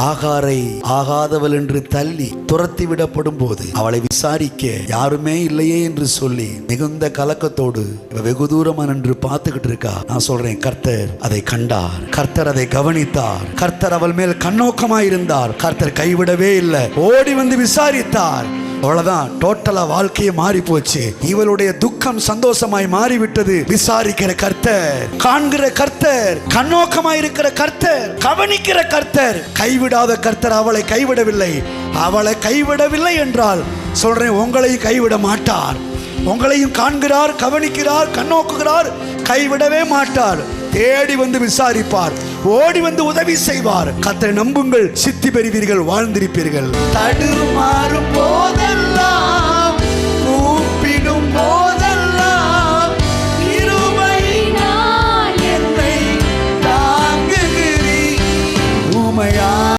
ஆகாரை ஆகாதவள் என்று தள்ளி துரத்தி விடப்படும் போது அவளை விசாரிக்க யாருமே இல்லையே என்று சொல்லி மிகுந்த கலக்கத்தோடு வெகு தூரமா நின்று பார்த்துக்கிட்டு இருக்கா. நான் சொல்றேன், கர்த்தர் அதை கண்டார், கர்த்தர் அதை கவனித்தார், கர்த்தர் அவள் மேல் கண்ணோக்கமாய் இருந்தார், கர்த்தர் கைவிடவே இல்லை, ஓடி வந்து விசாரித்தார். அவ்வளவுதான், டோட்டலா வாழ்க்கையை மாறி போச்சு. இவளுடைய துக்கம் சந்தோஷமாய் மாறிவிட்டது. விசாரிக்கிற கர்த்தர், காண்கிற கர்த்தர், கண்ணோக்கமாய் இருக்கிற கர்த்தர், கவனிக்கிற கர்த்தர், கைவிடாத கர்த்தர் அவளை கைவிடவில்லை. அவளை கைவிடவில்லை என்றால் சொல்றேன், உங்களை கைவிட மாட்டார். உங்களையும் காண்கிறார், கவனிக்கிறார், கண்ணோக்குகிறார், கைவிடவே மாட்டார். தேடி வந்து விசாரிப்பார், ஓடி வந்து உதவி செய்வார். கர்த்தரை நம்புங்கள், சித்தி பெறுவீர்கள், வாழ்ந்திருப்பீர்கள். தடுமாறும் போதெல்லாம்